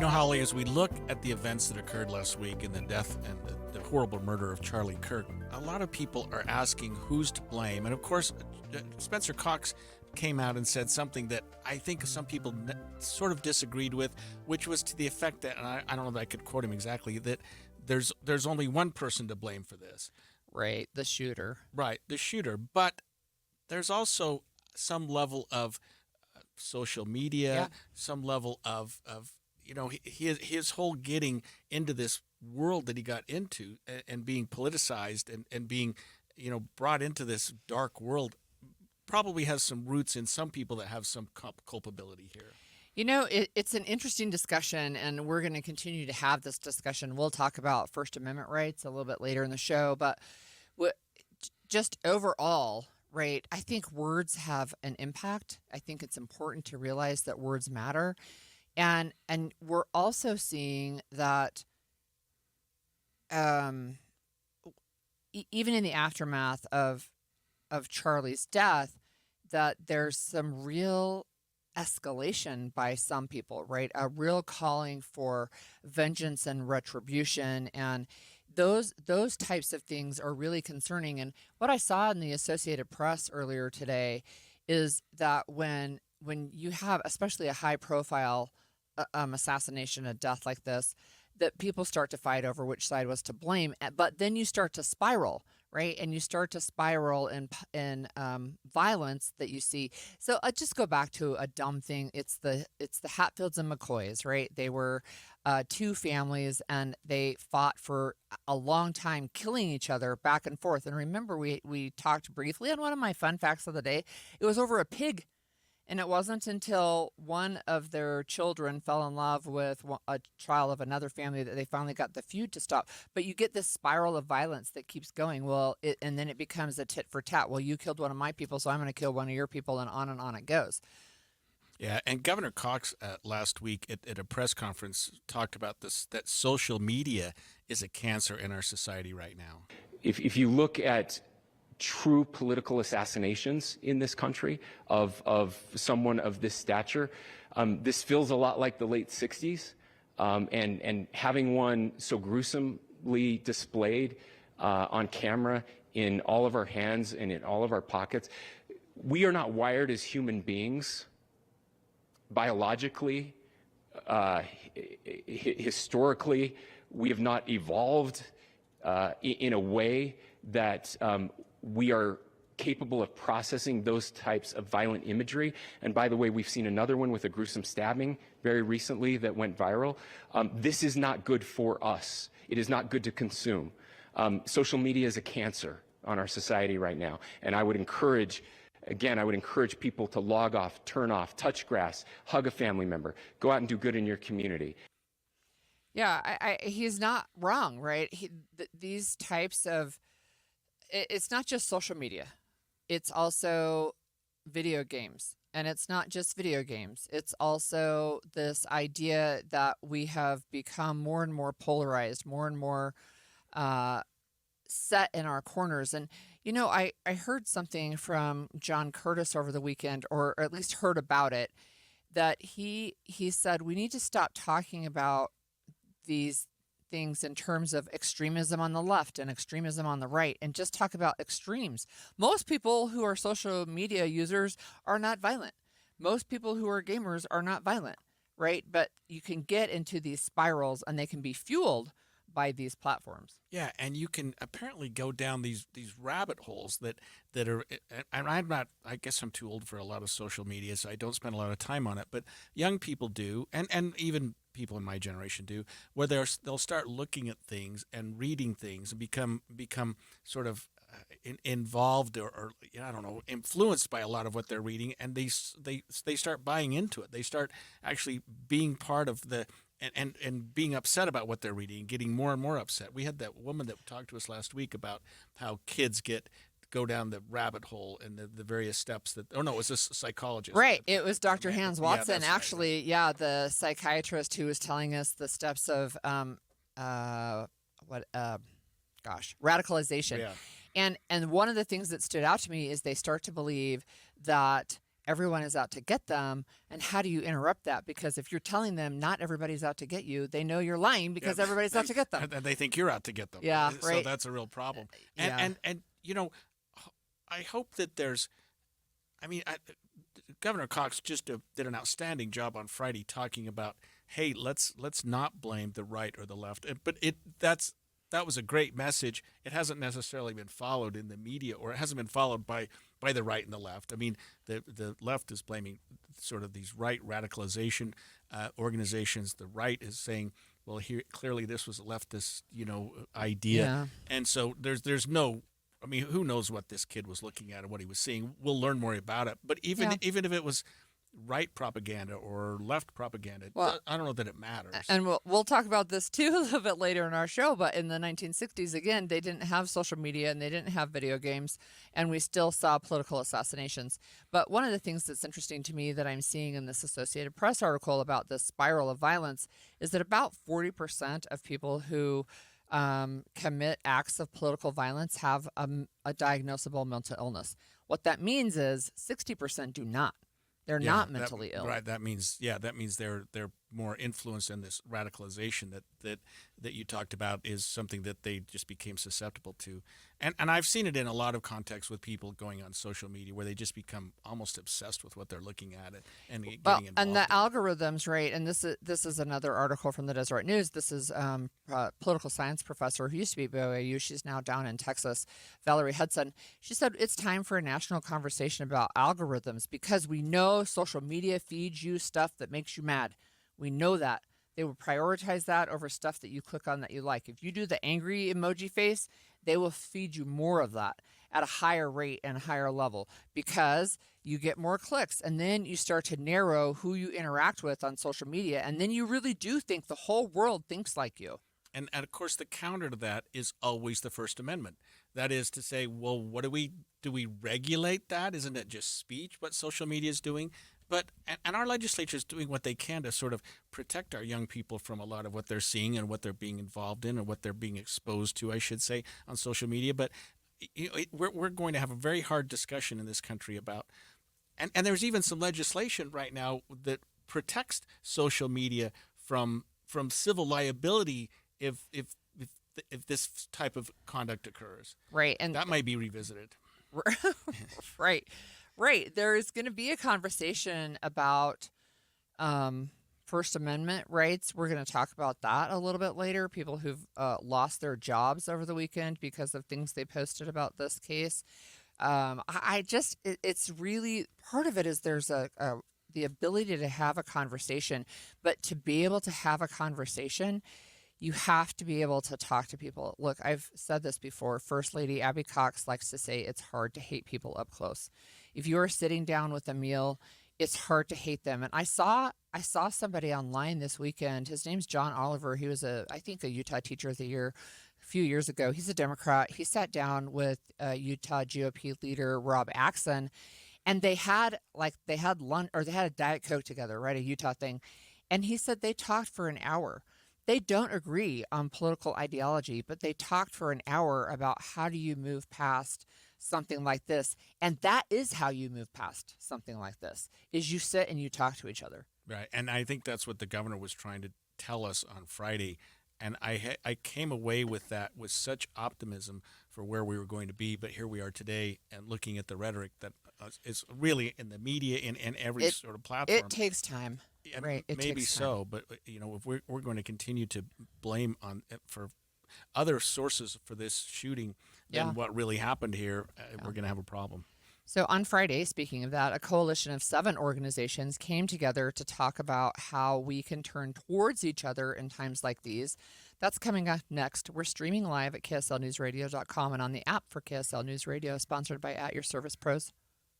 Holly, as we look at the events that occurred last week and the death and the horrible murder of Charlie Kirk, a lot of people are asking who's to blame. And of course, Spencer Cox came out and said something that I think some people sort of disagreed with, which was to the effect that, and I don't know that I could quote him exactly, that there's only one person to blame for this. Right, the shooter. Right, the shooter. But there's also some level of social media, some level of his whole getting into this world that he got into and being politicized and being, brought into this dark world probably has some roots in some people that have some culpability here. It's an interesting discussion, and we're going to continue to have this discussion. We'll talk about First Amendment rights a little bit later in the show, but just overall, right, I think words have an impact. I think it's important to realize that words matter. And we're also seeing that even in the aftermath of Charlie's death, that there's some real escalation by some people, right? A real calling for vengeance and retribution, and those types of things are really concerning. And what I saw in the Associated Press earlier today is that when you have especially a high profile assassination, a death like this, that people start to fight over which side was to blame, but then you start to spiral, right? And you start to spiral in violence that you see. So I just go back to a dumb thing. It's the Hatfields and McCoys, right? They were two families, and they fought for a long time, killing each other back and forth. And remember, we talked briefly on one of my fun facts of the day. It was over a pig. And it wasn't until one of their children fell in love with a child of another family that they finally got the feud to stop. But you get this spiral of violence that keeps going. And then it becomes a tit for tat. Well, you killed one of my people, so I'm going to kill one of your people, and on it goes. Yeah, and Governor Cox last week at a press conference talked about this, that social media is a cancer in our society right now. If you look at true political assassinations in this country of someone of this stature, this feels a lot like the late 60s, and having one so gruesomely displayed on camera in all of our hands and in all of our pockets. We are not wired as human beings biologically, historically. We have not evolved in a way that we are capable of processing those types of violent imagery. And by the way, we've seen another one with a gruesome stabbing very recently that went viral. This is not good for us. It is not good to consume. Social media is a cancer on our society right now. And I would encourage people to log off, turn off, touch grass, hug a family member, go out and do good in your community. Yeah, he's not wrong, right? These types of, it's not just social media. It's also video games. And it's not just video games. It's also this idea that we have become more and more polarized, more and more set in our corners. And, I heard something from John Curtis over the weekend, or at least heard about it, that he said we need to stop talking about these things in terms of extremism on the left and extremism on the right, and just talk about extremes. Most people who are social media users are not violent. Most people who are gamers are not violent, right? But you can get into these spirals, and they can be fueled by these platforms. Yeah, and you can apparently go down these rabbit holes that are, and I guess I'm too old for a lot of social media, so I don't spend a lot of time on it, but young people do, and even people in my generation do, where they'll start looking at things and reading things and become sort of involved or I don't know, influenced by a lot of what they're reading, and they start buying into it. They start actually being part of the and being upset about what they're reading, getting more and more upset. We had that woman that talked to us last week about how kids go down the rabbit hole and the various steps that. Oh no, it was a psychologist. Right, it was Dr. Hans Watson. Yeah, actually, right. The psychiatrist who was telling us the steps of radicalization. Yeah. And one of the things that stood out to me is they start to believe that everyone is out to get them. And how do you interrupt that? Because if you're telling them not everybody's out to get you, they know you're lying because everybody's out to get them. And they think you're out to get them. Yeah, So right. that's a real problem. Yeah. And I hope that there's, Governor Cox just did an outstanding job on Friday talking about, hey, let's not blame the right or the left. But that was a great message. It hasn't necessarily been followed in the media, or it hasn't been followed by the right and the left. I mean, the left is blaming sort of these right radicalization organizations. The right is saying, well, here clearly this was a leftist, idea, Yeah. and so there's no. I mean, who knows what this kid was looking at and what he was seeing? We'll learn more about it. But even if it was right propaganda or left propaganda, Well, I don't know that it matters. And we'll talk about this too a little bit later in our show, but in the 1960s, again, they didn't have social media and they didn't have video games, and we still saw political assassinations. But one of the things that's interesting to me that I'm seeing in this Associated Press article about this spiral of violence is that about 40% of people who commit acts of political violence have a diagnosable mental illness. What that means is 60% do not. They're not mentally ill. Right. That means they're more influenced in this radicalization that you talked about is something that they just became susceptible to. And I've seen it in a lot of contexts with people going on social media where they just become almost obsessed with what they're looking at and getting involved. And the algorithms, right? And this is another article from the Deseret News. This is a political science professor who used to be at BYU. She's now down in Texas, Valerie Hudson. She said it's time for a national conversation about algorithms because we know social media feeds you stuff that makes you mad. We know that. They will prioritize that over stuff that you click on that you like. If you do the angry emoji face, they will feed you more of that at a higher rate and a higher level because you get more clicks. And then you start to narrow who you interact with on social media. And then you really do think the whole world thinks like you. And of course, the counter to that is always the First Amendment. That is to say, well, what do we regulate that? Isn't it just speech, what social media is doing? But and our legislature is doing what they can to sort of protect our young people from a lot of what they're seeing and what they're being involved in or what they're being exposed to, I should say, on social media. But we're going to have a very hard discussion in this country about, and there's even some legislation right now that protects social media from civil liability if this type of conduct occurs. Right, and that might be revisited. Right. There's going to be a conversation about First Amendment rights. We're going to talk about that a little bit later. People who've lost their jobs over the weekend because of things they posted about this case. It's really, part of it is there's the ability to have a conversation, but to be able to have a conversation, you have to be able to talk to people. Look, I've said this before. First Lady Abby Cox likes to say it's hard to hate people up close. If you are sitting down with a meal, it's hard to hate them. And I saw somebody online this weekend. His name's John Oliver. He was I think a Utah Teacher of the Year a few years ago. He's a Democrat. He sat down with Utah GOP leader Rob Axon, and they had lunch, or they had a Diet Coke together, right? A Utah thing. And he said they talked for an hour. They don't agree on political ideology, but they talked for an hour about how do you move past something like this. And that is how you move past something like this, is you sit and you talk to each other. Right. And I think that's what the governor was trying to tell us on Friday. And I came away with that with such optimism for where we were going to be. But here we are today and looking at the rhetoric that is really in the media, in every sort of platform. It takes time. Right. Maybe so. But, if we're going to continue to blame for other sources for this shooting than what really happened here, we're going to have a problem. So on Friday, speaking of that, a coalition of 7 organizations came together to talk about how we can turn towards each other in times like these. That's coming up next. We're streaming live at KSLNewsRadio.com and on the app for KSL News Radio, sponsored by At Your Service Pros.